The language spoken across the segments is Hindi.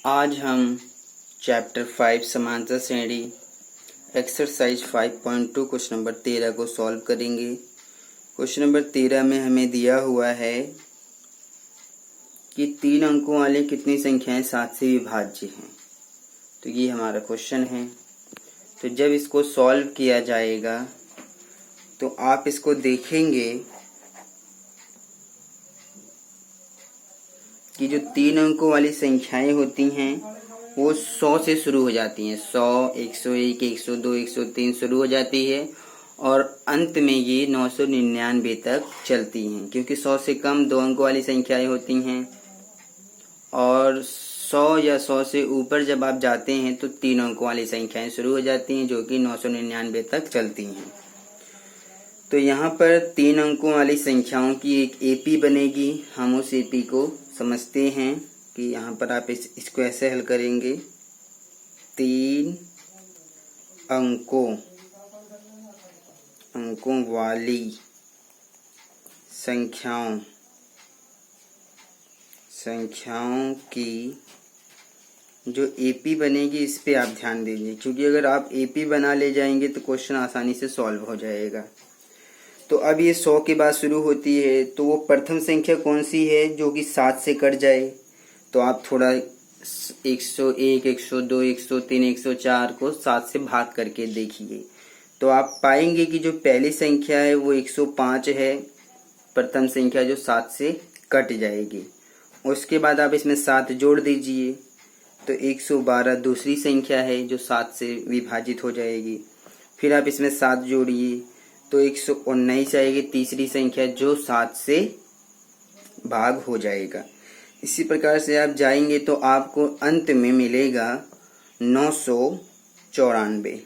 आज हम चैप्टर 5 समांतर श्रेणी एक्सरसाइज 5.2 क्वेश्चन नंबर 13 को सॉल्व करेंगे। क्वेश्चन नंबर 13 में हमें दिया हुआ है कि 3 अंकों वाली कितनी संख्याएं 7 से विभाज्य हैं। तो ये हमारा क्वेश्चन है। तो जब इसको सॉल्व किया जाएगा तो आप इसको देखेंगे कि जो 3 अंकों वाली संख्याएं होती हैं वो 100 से शुरू हो जाती हैं। 100, 101, 102, 103 शुरू हो जाती है और अंत में ये 999 तक चलती हैं, क्योंकि 100 से कम 2 अंकों वाली संख्याएं होती हैं और 100 या 100 से ऊपर जब आप जाते हैं तो 3 अंकों वाली संख्याएं शुरू हो जाती हैं जो कि 999 तक चलती हैं। तो यहाँ पर 3 अंकों वाली संख्याओं की एक एपी बनेगी। हम उस एपी को समझते हैं कि यहाँ पर आप इसको ऐसे हल करेंगे। 3 अंकों वाली संख्याओं की जो एपी बनेगी इस पे आप ध्यान दीजिए, क्योंकि अगर आप एपी बना ले जाएंगे तो क्वेश्चन आसानी से सॉल्व हो जाएगा। तो अब ये 100 के बाद शुरू होती है, तो वो प्रथम संख्या कौन सी है जो कि 7 से कट जाए। तो आप थोड़ा 101, 102, 103, 104 को 7 से भाग करके देखिए तो आप पाएंगे कि जो पहली संख्या है वो 105 है, प्रथम संख्या जो 7 से कट जाएगी। उसके बाद आप इसमें 7 जोड़ दीजिए तो 112 दूसरी संख्या है जो 7 से विभाजित हो जाएगी। फिर आप इसमें 7 जोड़िए तो 119 आएगी तीसरी संख्या जो 7 से भाग हो जाएगा। इसी प्रकार से आप जाएंगे तो आपको अंत में मिलेगा 994।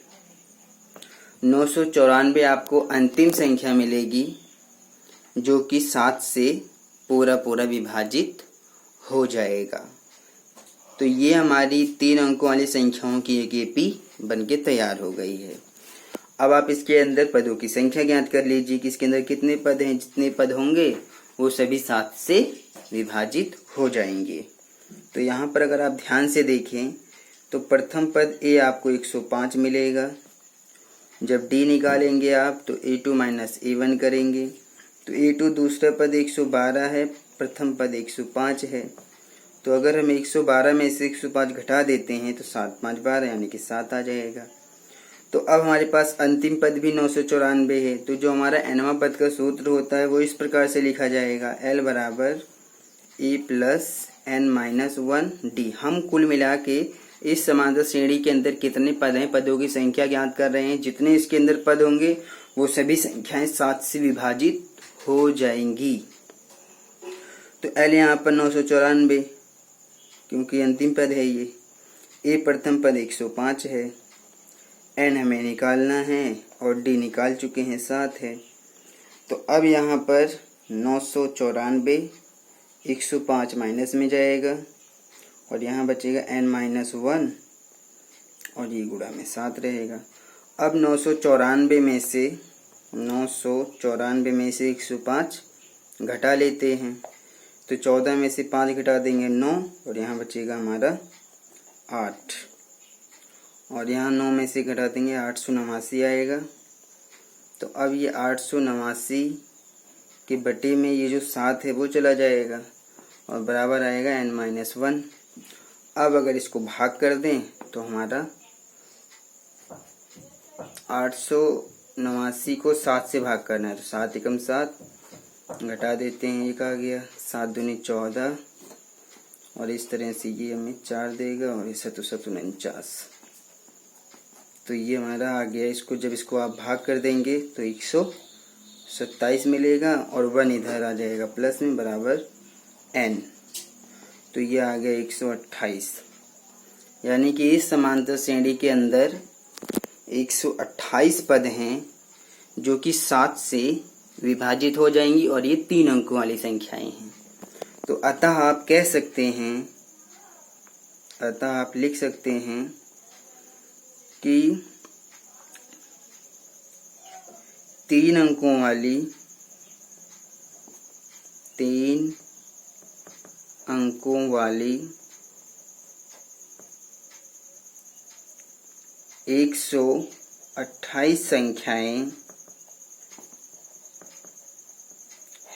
994 आपको अंतिम संख्या मिलेगी जो कि 7 से पूरा विभाजित हो जाएगा। तो ये हमारी 3 अंकों वाली संख्याओं की एक एपी बनके तैयार हो गई है। अब आप इसके अंदर पदों की संख्या ज्ञात कर लीजिए कि इसके अंदर कितने पद हैं। जितने पद होंगे वो सभी 7 से विभाजित हो जाएंगे। तो यहाँ पर अगर आप ध्यान से देखें तो प्रथम पद ए आपको 105 मिलेगा। जब डी निकालेंगे आप तो A2 माइनस A1 करेंगे तो A2 दूसरा पद 112 है, प्रथम पद 105 है। तो अगर हम 112 में से 105 घटा देते हैं तो 7 5 12 यानी कि 7 आ जाएगा। तो अब हमारे पास अंतिम पद भी 994 है। तो जो हमारा nवां पद का सूत्र होता है वो इस प्रकार से लिखा जाएगा, L बराबर A plus n minus 1D। हम कुल मिला के इस समांतर श्रेणी के अंदर कितने पद हैं, पदों की संख्या ज्ञात कर रहे हैं। जितने इसके अंदर पद होंगे वो सभी संख्याएं 7 से विभाजित हो जाएंगी। तो L यहाँ पर 994 क्योंकि अंतिम पद है ये। A प्रथम पद 105 है, n हमें निकालना है और d निकाल चुके हैं 7 है। तो अब यहाँ पर 994 105 माइनस में जाएगा और यहाँ बचेगा n माइनस 1 और ये गुणा में 7 रहेगा। अब 994 में से 105 घटा लेते हैं तो 14 में से 5 घटा देंगे 9 और यहाँ बचेगा हमारा 8 और यहाँ 9 में से घटा देंगे 889 आएगा। तो अब ये 889 के बटे में ये जो 7 है वो चला जाएगा और बराबर आएगा n माइनस 1। अब अगर इसको भाग कर दें तो हमारा 889 को 7 से भाग करना है तो 7 एकम 7 घटा देते हैं, एक आ गया 7 दूनी 14 और इस तरह से ये हमें 4 देगा और ये 7 7 49। तो ये हमारा आ गया। जब इसको आप भाग कर देंगे तो 127 मिलेगा और 1 इधर आ जाएगा प्लस में बराबर n। तो ये आ गया 128। यानी कि इस समांतर श्रेणी के अंदर 128 पद हैं जो कि 7 से विभाजित हो जाएंगी और ये 3 अंकों वाली संख्याएं हैं। तो अतः आप लिख सकते हैं कि 3 अंकों वाली 128 संख्याएं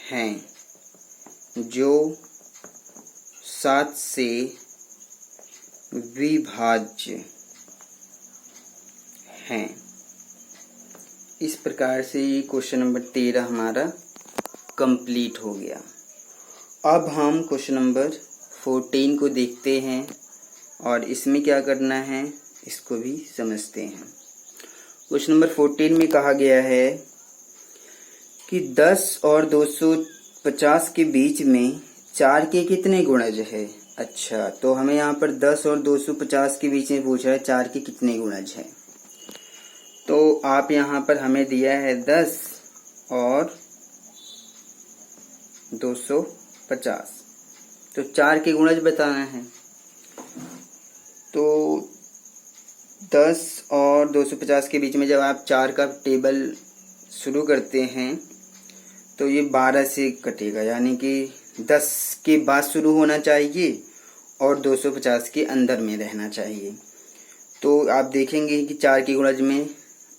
हैं जो 7 से विभाज्य हैं। इस प्रकार से ये क्वेश्चन नंबर 13 हमारा कंप्लीट हो गया। अब हम क्वेश्चन नंबर 14 को देखते हैं और इसमें क्या करना है इसको भी समझते हैं। क्वेश्चन नंबर 14 में कहा गया है कि 10 और 250 के बीच में 4 के कितने गुणज है। अच्छा, तो हमें यहाँ पर 10 और 250 के बीच में पूछ रहा है 4 के कितने गुणज है। तो आप यहाँ पर हमें दिया है 10 और 250, तो 4 के गुणज बताना है। तो 10 और 250 के बीच में जब आप 4 का टेबल शुरू करते हैं तो ये 12 से कटेगा, यानी कि 10 के बाद शुरू होना चाहिए और 250 के अंदर में रहना चाहिए। तो आप देखेंगे कि 4 के गुणज में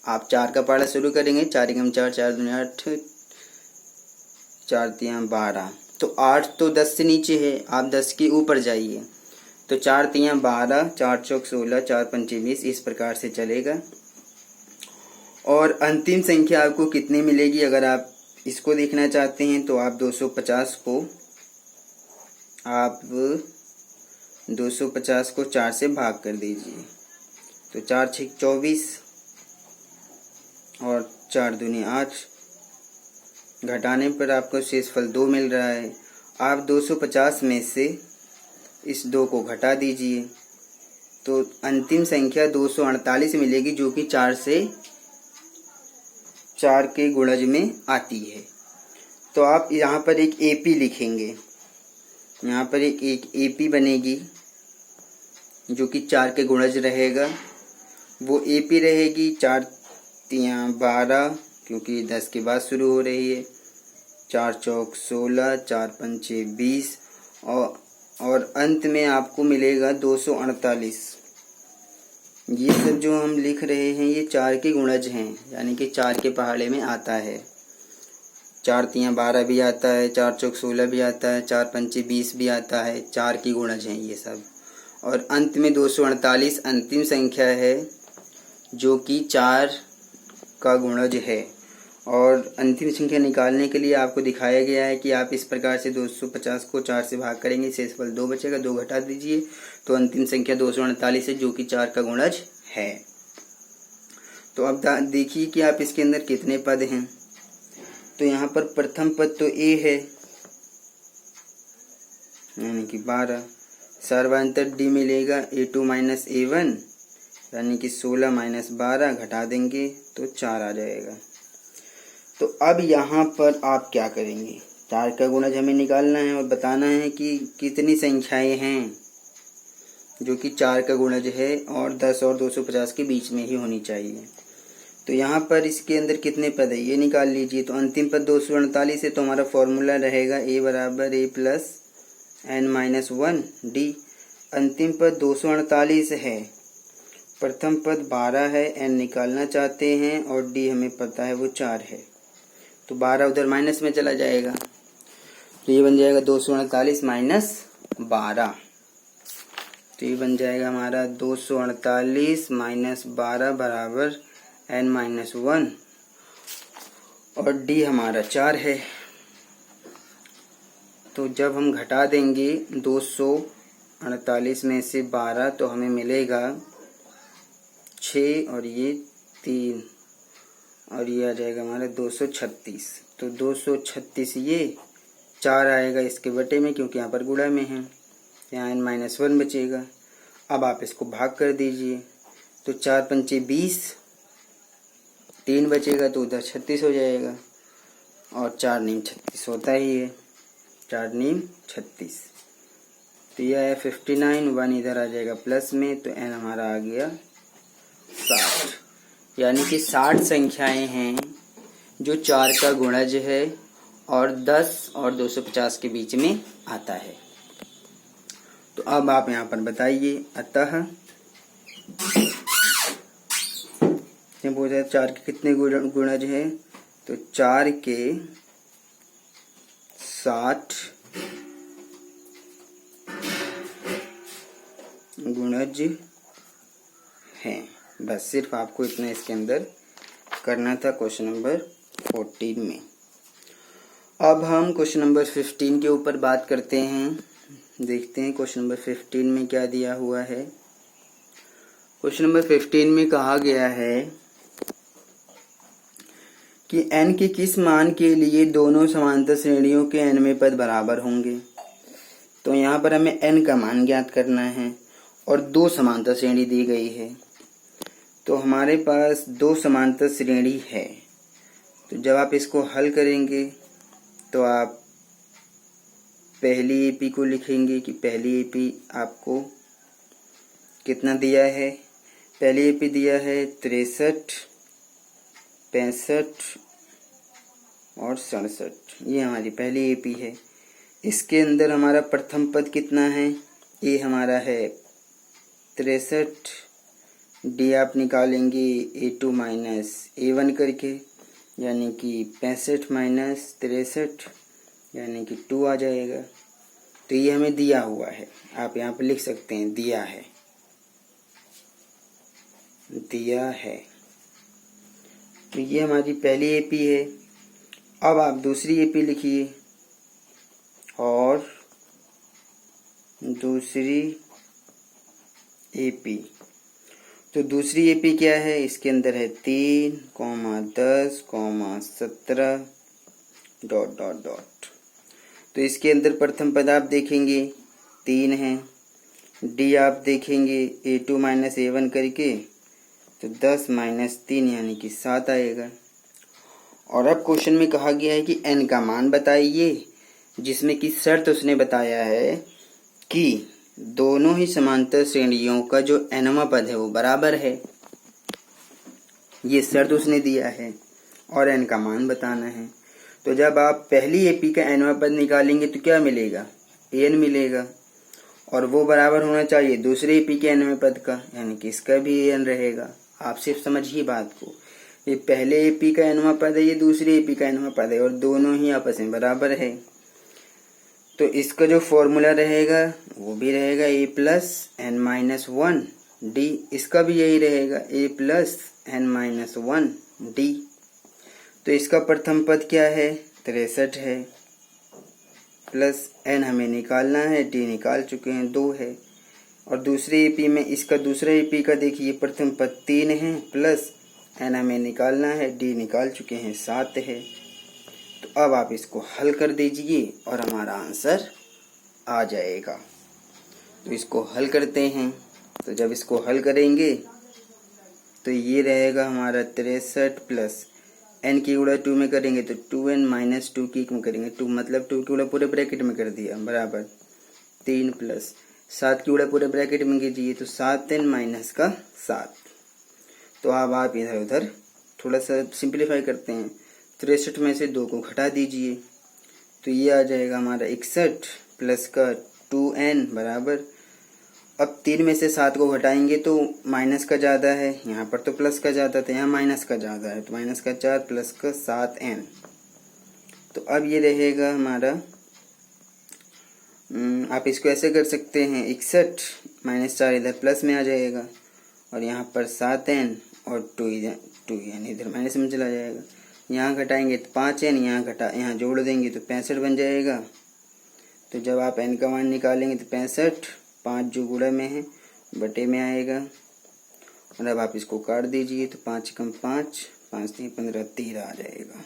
आप 4 का पढ़ा शुरू करेंगे, 4 एकम 4, 4 दूनी 8, 4 तियां 12, तो 8 तो 10 से नीचे है, आप 10 के ऊपर जाइए। तो 4 तियां 12, 4 चौक 16, 4 पंचे 20, इस प्रकार से चलेगा। और अंतिम संख्या आपको कितनी मिलेगी अगर आप इसको देखना चाहते हैं तो आप 250 को 4 से भाग कर दीजिए। तो 4 छक 24 और 4 दूनी 8, घटाने पर आपको शेषफल 2 मिल रहा है। आप 250 में से इस 2 को घटा दीजिए तो अंतिम संख्या 248 मिलेगी, जो कि 4 के गुणज में आती है। तो आप यहाँ पर एक AP लिखेंगे, यहाँ पर एक AP बनेगी जो कि 4 के गुणज रहेगा। वो AP रहेगी 4 तियां 12, क्योंकि 10 के बाद शुरू हो रही है, 4 चौक 16, 4 पंचे 20 और अंत में आपको मिलेगा 248। ये सब जो हम लिख रहे हैं ये 4 के गुणज हैं, यानी कि 4 के पहाड़े में आता है। 4 तियां 12 भी आता है, 4 चौक 16 भी आता है, 4 पंचे 20 भी आता है, 4 की गुणज हैं ये सब। और अंत में 248 अंतिम संख्या है जो कि 4 का गुणज है। और अंतिम संख्या निकालने के लिए आपको दिखाया गया है कि आप इस प्रकार से 250 को 4 से भाग करेंगे, शेषफल 2 बचेगा, 2 घटा दीजिए तो अंतिम संख्या 248 है जो कि 4 का गुणज है। तो अब देखिए कि आप इसके अंदर कितने पद हैं। तो यहाँ पर प्रथम पद तो A है, यानी कि 12। सर्वांतर D मिलेगा A2 माइनस A1, यानी कि 16 माइनस 12, घटा देंगे तो 4 आ जाएगा। तो अब यहाँ पर आप क्या करेंगे, 4 का गुणज हमें निकालना है और बताना है कि कितनी संख्याएं हैं जो कि 4 का गुणज है और 10 और 250 के बीच में ही होनी चाहिए। तो यहाँ पर इसके अंदर कितने पद है ये निकाल लीजिए। तो अंतिम पद 248 है, तो हमारा फॉर्मूला रहेगा A बराबर A plus n minus 1 D। अंतिम पद 248 है, प्रथम पद 12 है, n निकालना चाहते हैं और D हमें पता है वो 4 है, तो 12 उधर माइनस में चला जाएगा, तो ये बन जाएगा 248 माइनस 12। तो ये बन जाएगा हमारा 248 माइनस 12 बराबर n माइनस 1 और D हमारा 4 है। तो जब हम घटा देंगे 248 में से 12 तो हमें मिलेगा 6 और ये 3 और ये आ जाएगा हमारा 236। तो 236 ये 4 आएगा इसके बटे में, क्योंकि यहाँ पर गुणा में है, यहाँ n माइनस 1 बचेगा। अब आप इसको भाग कर दीजिए तो 4 पंचे 20, 3 बचेगा तो उधर 36 हो जाएगा और 4 नीम 36 होता ही है, 4 नीम 36। तो यह है 59, 1 इधर आ जाएगा प्लस में, तो n हमारा आ गया 60, यानी कि 60 संख्याएं हैं जो 4 का गुणज है और 10 और 250 के बीच में आता है। तो अब आप यहाँ पर बताइए, अतः इसमें पूछा है 4 के कितने गुणज हैं, तो 4 के 60 गुणज हैं। बस सिर्फ आपको इतना इसके अंदर करना था क्वेश्चन नंबर 14 में। अब हम क्वेश्चन नंबर 15 के ऊपर बात करते हैं। देखते हैं क्वेश्चन नंबर 15 में क्या दिया हुआ है। क्वेश्चन नंबर 15 में कहा गया है कि n के किस मान के लिए दोनों समांतर श्रेणियों के nवें पद बराबर होंगे। तो यहाँ पर हमें n का मान ज्ञात करना है और दो समांतर श्रेणी दी गई है। तो हमारे पास दो समांतर श्रेणी है, तो जब आप इसको हल करेंगे तो आप पहली एपी को लिखेंगे कि पहली एपी आपको कितना दिया है। पहली एपी दिया है 63, 65 और 67। ये हमारी पहली एपी है। इसके अंदर हमारा प्रथम पद कितना है, ये हमारा है 63। डी आप निकालेंगे A2 माइनस A1 करके, यानी कि 65 माइनस 63 यानी कि 2 आ जाएगा। तो ये हमें दिया हुआ है, आप यहाँ पर लिख सकते हैं दिया है, दिया है। तो ये हमारी पहली एपी है। अब आप दूसरी एपी लिखिए और दूसरी एपी। तो दूसरी एपी क्या है, इसके अंदर है 3, 10, 17 ... तो इसके अंदर प्रथम पद आप देखेंगे 3 है। डी आप देखेंगे A2 माइनस A1 करके, तो 10 माइनस 3 यानी कि 7 आएगा। और अब क्वेश्चन में कहा गया है कि n का मान बताइए, जिसमें कि शर्त उसने बताया है कि दोनों ही समांतर श्रेणियों का जो nवां पद है वो बराबर है। ये शर्त उसने दिया है और n का मान बताना है। तो जब आप पहली एपी का nवां पद निकालेंगे तो क्या मिलेगा, an मिलेगा, और वो बराबर होना चाहिए दूसरे एपी के nवें पद का, यानी कि इसका भी an रहेगा। आप सिर्फ समझिए बात को, ये पहले एपी का nवां पद है, ये दूसरी एपी का nवां पद है और दोनों ही आपस में बराबर है। तो इसका जो फॉर्मूला रहेगा वो भी रहेगा a plus n minus 1 D. इसका भी यही रहेगा a plus n minus 1 D. तो इसका प्रथम पद क्या है, 63 है, प्लस n हमें निकालना है, डी निकाल चुके हैं 2 है। और दूसरी एपी में इसका दूसरा एपी का देखिए प्रथम पद 3 है, प्लस n हमें निकालना है, डी निकाल चुके हैं 7 है। तो अब आप इसको हल कर दीजिए और हमारा आंसर आ जाएगा। तो इसको हल करते हैं। तो जब इसको हल करेंगे तो ये रहेगा हमारा 63 प्लस n की गुणा 2 में करेंगे तो 2n माइनस 2 की में करेंगे, 2 मतलब 2 की गुणा पूरे ब्रैकेट में कर दिया बराबर 3 प्लस 7 की गुणा पूरे ब्रैकेट में कीजिए तो 7n माइनस का 7। तो अब आप इधर उधर थोड़ा सा सिंप्लीफाई करते हैं। 63 में से 2 को घटा दीजिए तो ये आ जाएगा हमारा 61 प्लस का 2n बराबर, अब 3 में से 7 को घटाएंगे तो माइनस का ज़्यादा है, यहाँ पर तो प्लस का ज़्यादा था, यहाँ माइनस का ज़्यादा है, तो माइनस का 4 प्लस का 7n। तो अब ये रहेगा हमारा, आप इसको ऐसे कर सकते हैं 61 माइनस 4 इधर प्लस में आ जाएगा और यहाँ पर 7n और 2 यानी इधर माइनस में चला जाएगा। यहाँ घटाएंगे तो 5n, यहाँ जोड़ देंगे तो 65 बन जाएगा। तो जब आप n का मान निकालेंगे तो 65, 5 जो गुणा में है बटे में आएगा। और अब आप इसको काट दीजिए तो 5 कम 5, 5 3 15, 13 आ जाएगा।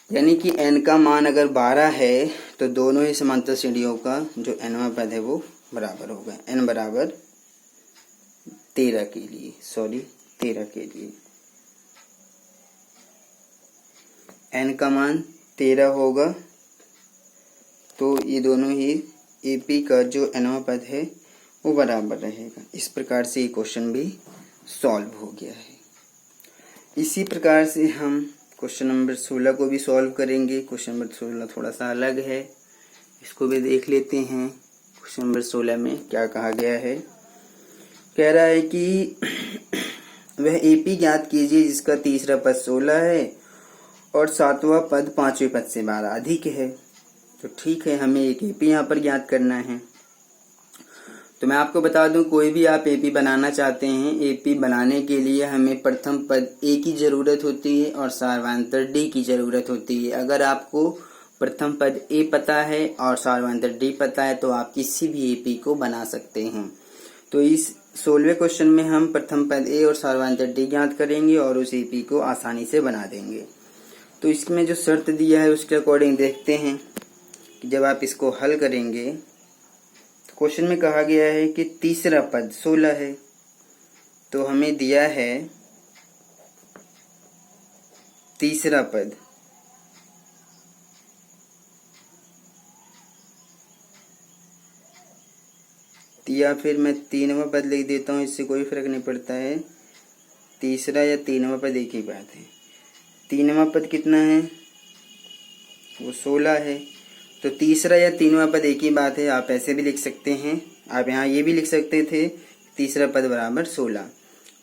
यानी कि n का मान अगर 12 है तो दोनों ही समांतर श्रेणियों का जो nवां पद है वो बराबर होगा। n बराबर 13 के लिए, 13 के लिए n का मान 13 होगा। तो ये दोनों ही एपी का जो nवां पद है वो बराबर रहेगा। इस प्रकार से ये क्वेश्चन भी सॉल्व हो गया है। इसी प्रकार से हम क्वेश्चन नंबर 16 को भी सॉल्व करेंगे। क्वेश्चन नंबर 16 थोड़ा सा अलग है, इसको भी देख लेते हैं। क्वेश्चन नंबर 16 में क्या कहा गया है, कह रहा है कि वह एपी ज्ञात कीजिए जिसका तीसरा पद 16 है और सातवां पद पांचवें पद से 12 अधिक है। तो ठीक है, हमें एक एपी यहाँ पर ज्ञात करना है। तो मैं आपको बता दूं, कोई भी आप एपी बनाना चाहते हैं, एपी बनाने के लिए हमें प्रथम पद ए की जरूरत होती है और सार्वधातुक डी की जरूरत होती है। अगर आपको प्रथम पद ए पता है और सार्वधातुक डी पता है तो आप किसी भी एपी को बना सकते हैं। तो इस 16वें क्वेश्चन में हम प्रथम पद ए और सार्वधातुक डी ज्ञात करेंगे और उस एपी को आसानी से बना देंगे। तो इसमें जो शर्त दिया है उसके अकॉर्डिंग देखते हैं कि जब आप इसको हल करेंगे, क्वेश्चन में कहा गया है कि तीसरा पद 16 है, तो हमें दिया है तीसरा पद या फिर मैं तीनवा पद लिख देता हूँ, इससे कोई फर्क नहीं पड़ता है। तीसरा या तीनवा पद एक ही बात है। तीनवा पद कितना है, वो 16 है। तो तीसरा या तीनवा पद एक ही बात है, आप ऐसे भी लिख सकते हैं। आप यहाँ ये भी लिख सकते थे तीसरा पद बराबर 16।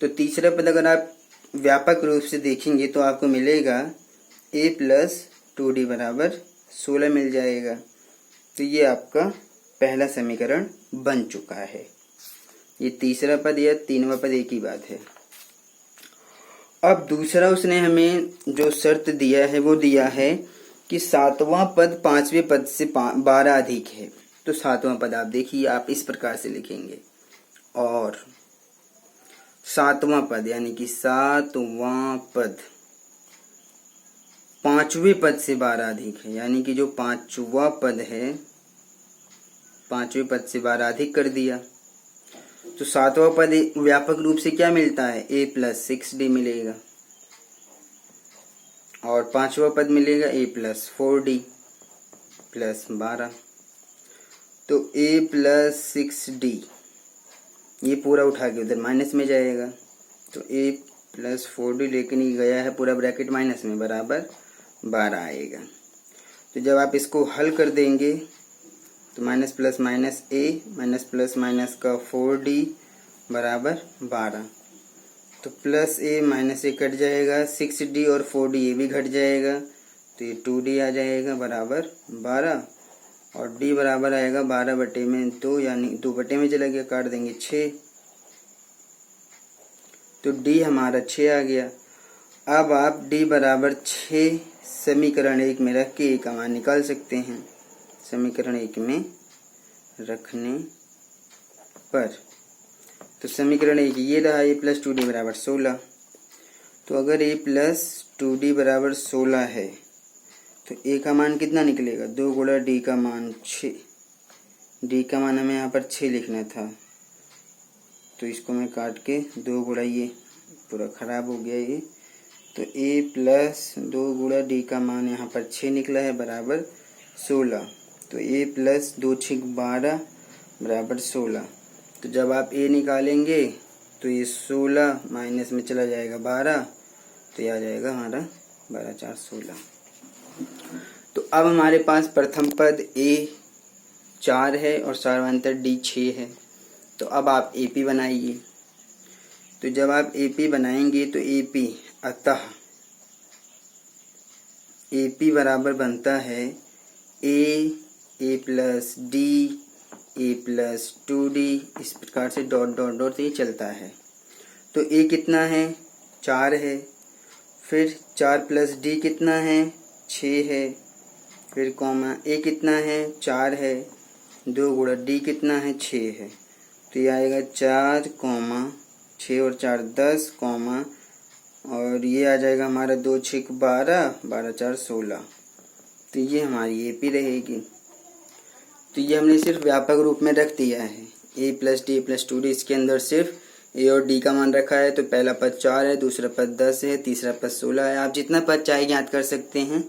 तो तीसरा पद अगर आप व्यापक रूप से देखेंगे तो आपको मिलेगा a + 2d बराबर 16 मिल जाएगा। तो ये आपका पहला समीकरण बन चुका है। ये तीसरा पद या तीनवा पद एक ही बात है। अब दूसरा उसने हमें जो शर्त दिया है वो दिया है कि सातवां पद पांचवें पद से 12 अधिक है। तो सातवां पद आप देखिए, आप इस प्रकार से लिखेंगे और सातवां पद यानी कि सातवां पद पांचवें पद से 12 अधिक है, यानी कि जो पांचवा पद है पांचवें पद से 12 अधिक कर दिया। तो सातवां पद व्यापक रूप से क्या मिलता है, a + 6d मिलेगा और पांचवा पद मिलेगा a + 4d + 12। तो a + 6d ये पूरा उठा के उधर माइनस में जाएगा, तो a + 4d लेकिन ये गया है पूरा ब्रैकेट माइनस में, बराबर 12 आएगा। तो जब आप इसको हल कर देंगे तो minus plus minus a minus plus minus का 4d बराबर 12। तो plus a minus a cut जाएगा, 6d और 4d ये भी घट जाएगा, तो ये 2d आ जाएगा बराबर 12 और d बराबर आएगा 12/2 यानी 2 में चला गया, काट देंगे 6। तो d हमारा 6 आ गया। अब आप d बराबर 6 समीकरण 1 में रख के a का मान निकाल सकते हैं। समीकरण 1 में रखने पर तो समीकरण 1 ये रहा, a + 2d बराबर 16। तो अगर a + 2d बराबर 16 है तो a का मान कितना निकलेगा, 2 × d का मान 6। d का मान हमें यहाँ पर 6 लिखना था, तो इसको मैं काट के 2 × ये पूरा खराब हो गया ये, तो a + 2 × d का मान यहाँ पर 6 निकला है बराबर 16। तो a + 2 × 6 12 बराबर 16। तो जब आप a निकालेंगे तो ये 16 माइनस में चला जाएगा 12, तो ये आ जाएगा हमारा 12 × 4 = 16। तो अब हमारे पास प्रथम पद a 4 है और सार्वधातुक d 6 है। तो अब आप AP बनाइए। तो जब आप AP बनाएंगे तो AP अतः AP बराबर बनता है a + d a + 2d, इस प्रकार से डॉट डॉट डॉट से ये चलता है। तो a कितना है, 4 है, फिर 4 + d कितना है, 6 है, फिर कॉमा a कितना है, 4 है, 2 × d कितना है, 6 है। तो ये आएगा 4, 6 और 4 10, और ये आ जाएगा हमारा 2 × 6 12, 12 × 4 = 16। तो ये हमारी AP रहेगी। तो ये हमने सिर्फ व्यापक रूप में रख दिया है, a + d + 2d। इसके अंदर सिर्फ a और d का मान रखा है। तो पहला पद 4 है, दूसरा पद 10 है, तीसरा पद 16 है। आप जितना पद चाहे ज्ञात कर सकते हैं,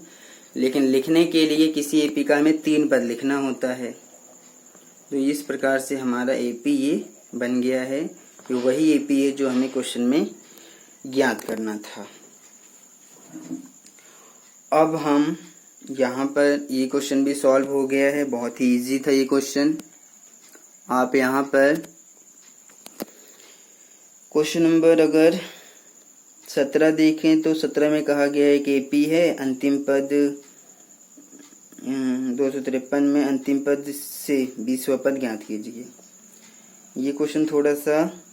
लेकिन लिखने के लिए किसी AP का हमें 3 पद लिखना होता है। तो इस प्रकार से हमारा AP ये बन गया है, कि वही AP है जो हमें क्वेश्चन में ज्ञात करना था। अब हम यहाँ पर ये क्वेश्चन भी सॉल्व हो गया है, बहुत ही इजी था ये क्वेश्चन। आप यहाँ पर क्वेश्चन नंबर अगर 17 देखें तो 17 में कहा गया है कि AP है, अंतिम पद 253 में अंतिम पद से 20वां पद ज्ञात कीजिए। ये क्वेश्चन थोड़ा सा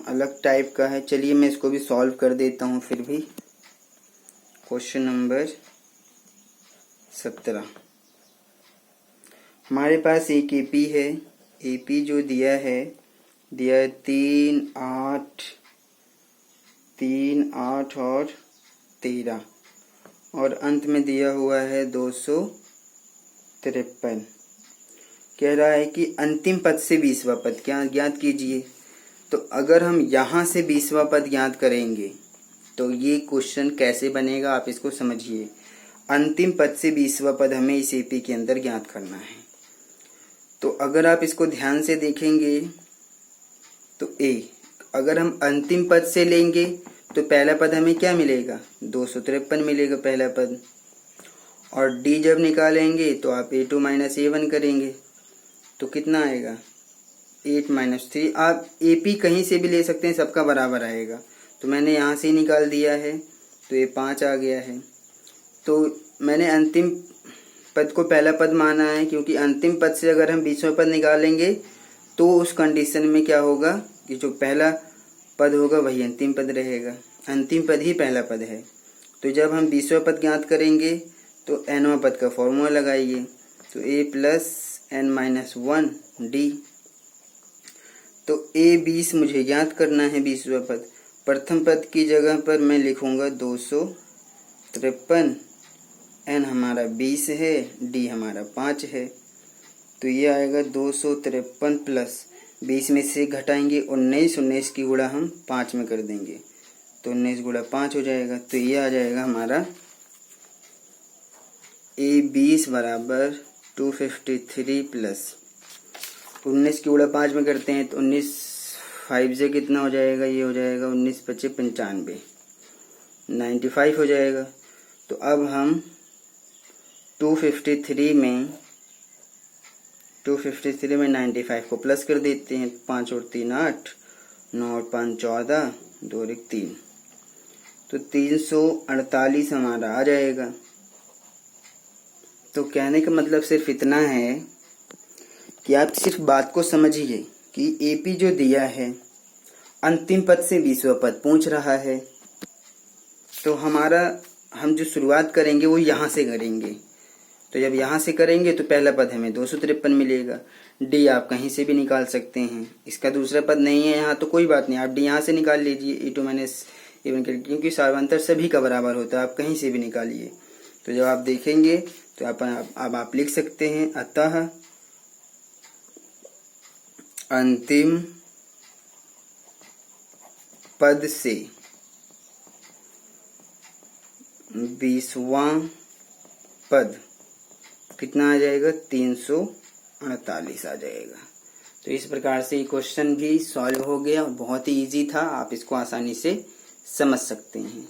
अलग टाइप का है। चलिए मैं इसको भी सॉल्व कर देता हूँ फिर भी। क्वेश्चन नंबर 17, हमारे पास एक AP है। AP जो दिया है 3, 8 और 13 और अंत में दिया हुआ है 253। कह रहा है कि अंतिम पद से 20वां पद क्या ज्ञात कीजिए। तो अगर हम यहाँ से 20वां पद ज्ञात करेंगे तो ये क्वेश्चन कैसे बनेगा आप इसको समझिए। अंतिम पद से 20वां पद हमें इस AP के अंदर ज्ञात करना है। तो अगर आप इसको ध्यान से देखेंगे तो अगर हम अंतिम पद से लेंगे तो पहला पद हमें क्या मिलेगा, 253 मिलेगा पहला पद। और D जब निकालेंगे तो आप A2 माइनस A1 करेंगे तो कितना आएगा, 8 माइनस 3। आप AP कहीं से भी ले सकते हैं, सबका बराबर आएगा। तो मैंने यहाँ से ही निकाल दिया है तो ये 5 आ गया है। तो मैंने अंतिम पद को पहला पद माना है क्योंकि अंतिम पद से अगर हम 20वां पद निकालेंगे तो उस कंडीशन में क्या होगा कि जो पहला पद होगा वही अंतिम पद रहेगा। अंतिम पद ही पहला पद है। तो जब हम 20वां पद ज्ञात करेंगे तो nवां पद का फॉर्मूला लगाइए। तो A plus n minus 1 D। तो A 20 मुझे ज्ञात करना है 20वां पद। प्रथम पद की जगह पर मैं लिखूंगा 253, n हमारा 20 है, D हमारा 5 है। तो ये आएगा 253 प्लस 20 में से घटाएंगे 19 की गुणा हम 5 में कर देंगे तो 19 गुणा 5 हो जाएगा। तो ये आ जाएगा हमारा A 20 बराबर 253 प्लस 19 की गुणा 5 में करते हैं तो 19 5 से कितना हो जाएगा, ये हो जाएगा 19 पचे 95, 95 हो जाएगा। तो अब हम 253 में 95 को प्लस कर देते हैं। 5 और 3 8, 9 और 5 14, 2 और 1 3। तो 348 हमारा आ जाएगा। तो कहने का मतलब सिर्फ इतना है कि आप सिर्फ बात को समझिए कि AP जो दिया है अंतिम पद से 20वां पद पूछ रहा है। तो हम जो शुरुआत करेंगे वो यहाँ से करेंगे। तो जब यहाँ से करेंगे तो पहला पद हमें 253 मिलेगा। D आप कहीं से भी निकाल सकते हैं, इसका दूसरा पद नहीं है यहाँ तो कोई बात नहीं, आप D यहाँ से निकाल लीजिए A2 माइनस A1 करके, क्योंकि सार्वंतर सभी का बराबर होता है, आप कहीं से भी निकालिए। तो जब आप देखेंगे तो अब आप लिख सकते हैं, अतः अंतिम पद से 20वां पद कितना आ जाएगा, 348 आ जाएगा। तो इस प्रकार से ये क्वेश्चन भी सॉल्व हो गया और बहुत ही इजी था, आप इसको आसानी से समझ सकते हैं।